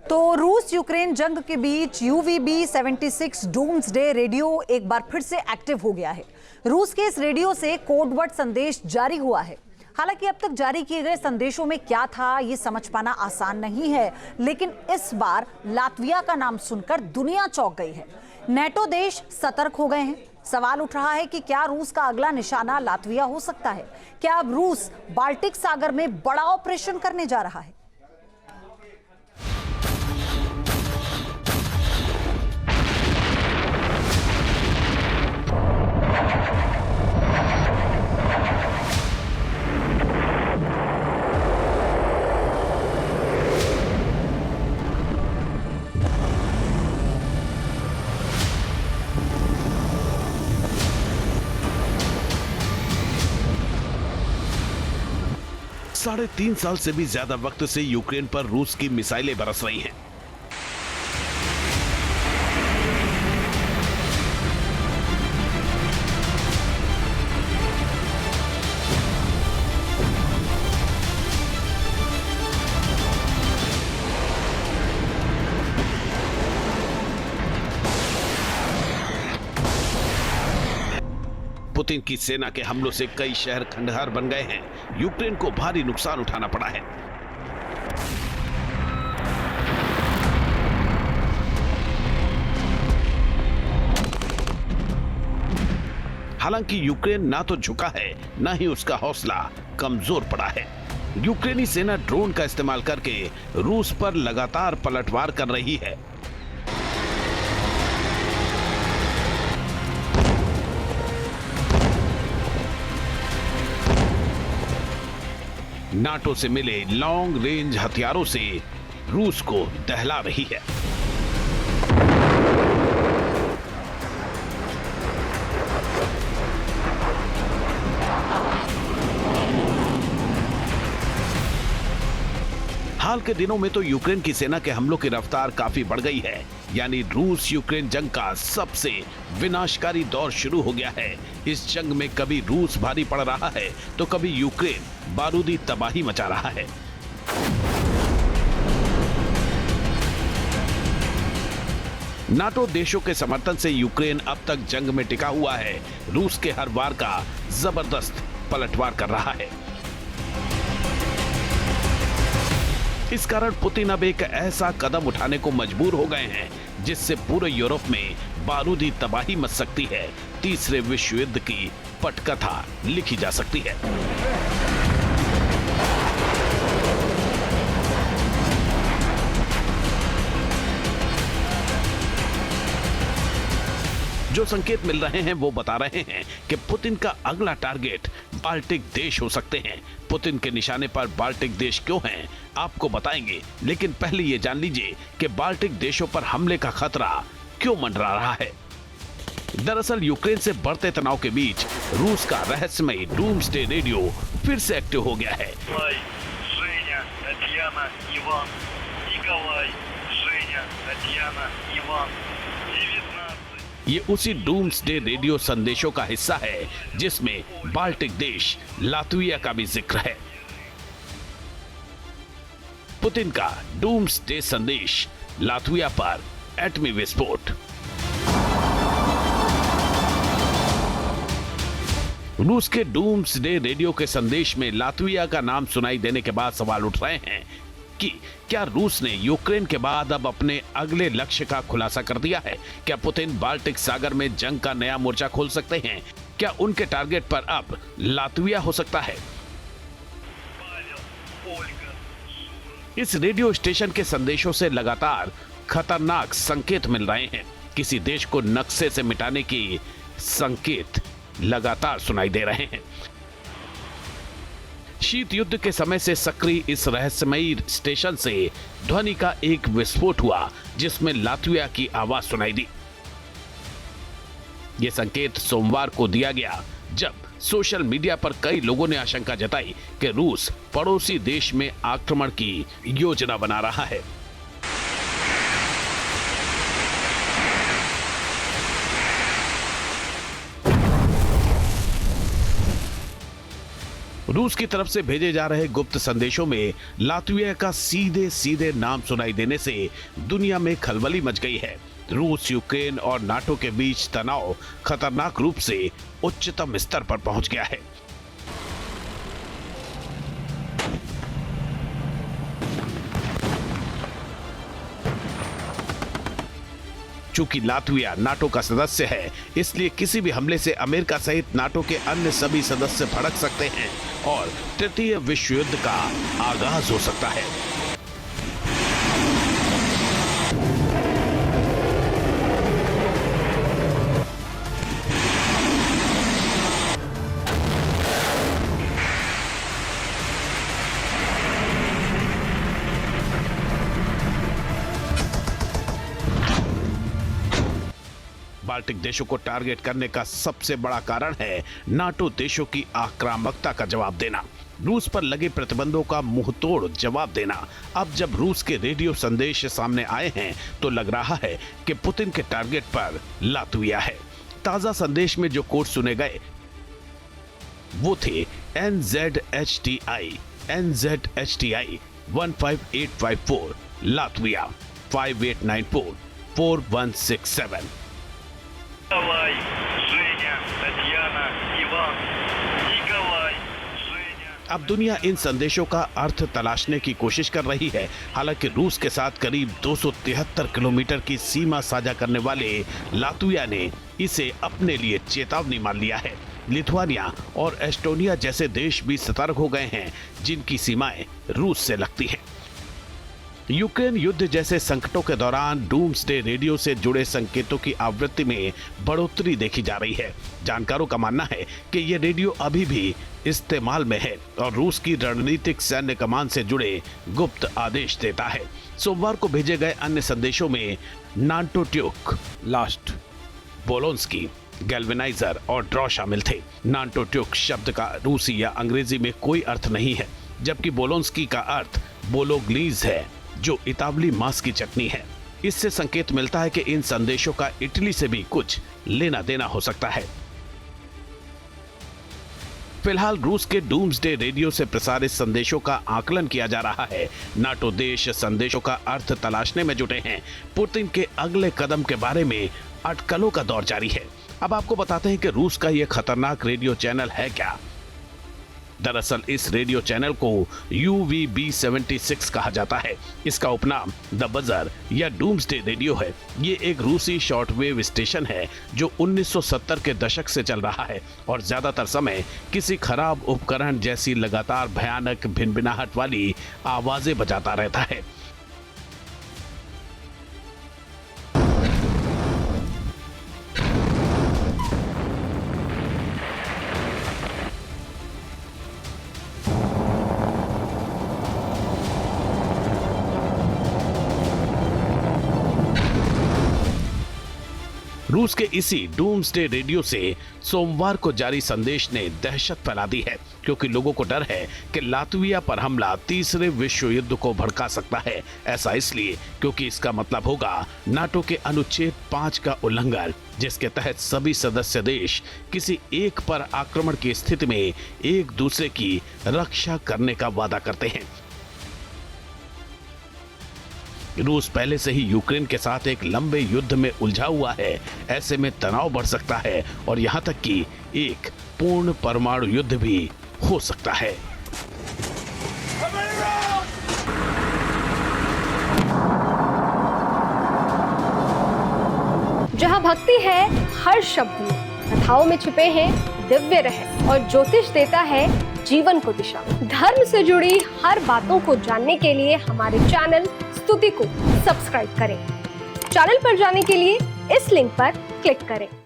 तो रूस यूक्रेन जंग के बीच UVB-76 डूम्सडे रेडियो एक बार फिर से एक्टिव हो गया है। रूस के इस रेडियो से कोडवर्ड संदेश जारी हुआ है। हालांकि अब तक जारी किए गए संदेशों में क्या था ये समझ पाना आसान नहीं है, लेकिन इस बार लातविया का नाम सुनकर दुनिया चौंक गई है। नेटो देश सतर्क हो गए हैं। सवाल उठ रहा है कि क्या रूस का अगला निशाना लातविया हो सकता है? क्या अब रूस बाल्टिक सागर में बड़ा ऑपरेशन करने जा रहा है? साढ़े 3 साल से भी ज्यादा वक्त से यूक्रेन पर रूस की मिसाइलें बरस रही हैं। पुतिन की सेना के हमलों से कई शहर खंडहर बन गए हैं। यूक्रेन को भारी नुकसान उठाना पड़ा है। हालांकि यूक्रेन ना तो झुका है, ना ही उसका हौसला कमजोर पड़ा है। यूक्रेनी सेना ड्रोन का इस्तेमाल करके रूस पर लगातार पलटवार कर रही है। नाटो से मिले लॉन्ग रेंज हथियारों से रूस को दहला रही है। हाल के दिनों में तो यूक्रेन की सेना के हमलों की रफ्तार काफी बढ़ गई है। यानी रूस यूक्रेन जंग का सबसे विनाशकारी दौर शुरू हो गया है। इस जंग में कभी रूस भारी पड़ रहा है तो कभी यूक्रेन बारूदी तबाही मचा रहा है। नाटो देशों के समर्थन से यूक्रेन अब तक जंग में टिका हुआ है। रूस के हर वार का जबरदस्त पलटवार कर रहा है। इस कारण पुतिन अब एक ऐसा कदम उठाने को मजबूर हो गए हैं जिससे पूरे यूरोप में बारूदी तबाही मच सकती है। तीसरे विश्व युद्ध की पटकथा लिखी जा सकती है। जो संकेत मिल रहे हैं वो बता रहे हैं कि पुतिन का अगला टारगेट बाल्टिक देश हो सकते हैं। पुतिन के निशाने पर बाल्टिक देश क्यों हैं, आपको बताएंगे, लेकिन पहले ये जान लीजिए कि बाल्टिक देशों पर हमले का खतरा क्यों मंडरा रहा है। दरअसल यूक्रेन से बढ़ते तनाव के बीच रूस का रहस्यमयी डूम्सडे रेडियो फिर से एक्टिव हो गया है। ये उसी डूम्सडे रेडियो संदेशों का हिस्सा है जिसमें बाल्टिक देश लातविया का भी जिक्र है। पुतिन का डूम्सडे संदेश, लातविया पर एटमी विस्फोट। रूस के डूम्सडे रेडियो के संदेश में लातविया का नाम सुनाई देने के बाद सवाल उठ रहे हैं कि क्या रूस ने यूक्रेन के बाद अब अपने अगले लक्ष्य का खुलासा कर दिया है? क्या पुतिन बाल्टिक सागर में जंग का नया मोर्चा खोल सकते हैं? क्या उनके टारगेट पर अब लातविया हो सकता है? इस रेडियो स्टेशन के संदेशों से लगातार खतरनाक संकेत मिल रहे हैं। किसी देश को नक्शे से मिटाने की संकेत लगातार सुनाई दे रहे हैं। शीत युद्ध के समय से सक्रिय इस रहस्यमयी स्टेशन से ध्वनि का एक विस्फोट हुआ जिसमें लातविया की आवाज सुनाई दी। यह संकेत सोमवार को दिया गया जब सोशल मीडिया पर कई लोगों ने आशंका जताई कि रूस पड़ोसी देश में आक्रमण की योजना बना रहा है। रूस की तरफ से भेजे जा रहे गुप्त संदेशों में लातविया का सीधे सीधे नाम सुनाई देने से दुनिया में खलबली मच गई है। रूस, यूक्रेन और नाटो के बीच तनाव खतरनाक रूप से उच्चतम स्तर पर पहुंच गया है। चूंकि लातविया नाटो का सदस्य है, इसलिए किसी भी हमले से अमेरिका सहित नाटो के अन्य सभी सदस्य भड़क सकते हैं और तृतीय विश्व युद्ध का आगाज हो सकता है। बाल्टिक देशों को टारगेट करने का सबसे बड़ा कारण है नाटो देशों की आक्रामकता का जवाब देना, रूस पर लगे प्रतिबंधों का मुंहतोड़ जवाब देना। अब जब रूस के रेडियो संदेश सामने आए हैं तो लग रहा है कि पुतिन के टारगेट पर लातविया है। ताजा संदेश में जो कोड सुने गए वो थे NZHTI 15854, लातविया 5894 4167। Николай, Женя, Татьяना, Иван, Николай, Женя। अब दुनिया इन संदेशों का अर्थ तलाशने की कोशिश कर रही है। हालांकि रूस के साथ करीब 273 किलोमीटर की सीमा साझा करने वाले लातविया ने इसे अपने लिए चेतावनी मान लिया है। लिथुआनिया और एस्टोनिया जैसे देश भी सतर्क हो गए हैं, जिनकी सीमाएं रूस से लगती हैं। यूक्रेन युद्ध जैसे संकटों के दौरान डूम्सडे रेडियो से जुड़े संकेतों की आवृत्ति में बढ़ोतरी देखी जा रही है। जानकारों का मानना है कि ये रेडियो अभी भी इस्तेमाल में है और रूस की रणनीतिक सैन्य कमान से जुड़े गुप्त आदेश देता है। सोमवार को भेजे गए अन्य संदेशों में नांटोट्यूक, लास्ट, बोलोन्स्की, गैल्वेनाइजर और ड्रॉ शामिल थे। नांटोट्यूक शब्द का रूसी या अंग्रेजी में कोई अर्थ नहीं है, जबकि बोलोन्स्की का अर्थ बोलोग्नीज है, जो इतावली मांस की चटनी है। इससे संकेत मिलता है कि इन संदेशों का इटली से भी कुछ लेना देना हो सकता है। फिलहाल रूस के डूम्सडे रेडियो से प्रसारित संदेशों का आकलन किया जा रहा है। नाटो देश संदेशों का अर्थ तलाशने में जुटे हैं। पुतिन के अगले कदम के बारे में अटकलों का दौर जारी है। अब आपको बताते हैं कि रूस का यह खतरनाक रेडियो चैनल है क्या। दरअसल इस रेडियो चैनल को UVB-76 कहा जाता है। इसका उपनाम द बजर या डूम्सडे रेडियो है। ये एक रूसी शॉर्टवेव स्टेशन है जो 1970 के दशक से चल रहा है और ज्यादातर समय किसी खराब उपकरण जैसी लगातार भयानक भिनभिनाहट वाली आवाजें बजाता रहता है। रूस के इसी डूम्सडे रेडियो से सोमवार को जारी संदेश ने दहशत फैला दी है, क्योंकि लोगों को डर है कि लातविया पर हमला तीसरे विश्व युद्ध को भड़का सकता है। ऐसा इसलिए क्योंकि इसका मतलब होगा नाटो के अनुच्छेद 5 का उल्लंघन, जिसके तहत सभी सदस्य देश किसी एक पर आक्रमण की स्थिति में एक दूसरे की रक्षा करने का वादा करते हैं। रूस पहले से ही यूक्रेन के साथ एक लंबे युद्ध में उलझा हुआ है। ऐसे में तनाव बढ़ सकता है और यहां तक कि एक पूर्ण परमाणु युद्ध भी हो सकता है। जहां भक्ति है हर शब्द में, कथाओं में छुपे हैं दिव्य रहस्य और ज्योतिष देता है जीवन को दिशा। धर्म से जुड़ी हर बातों को जानने के लिए हमारे चैनल स्तुति को सब्सक्राइब करें। चैनल पर जाने के लिए इस लिंक पर क्लिक करें।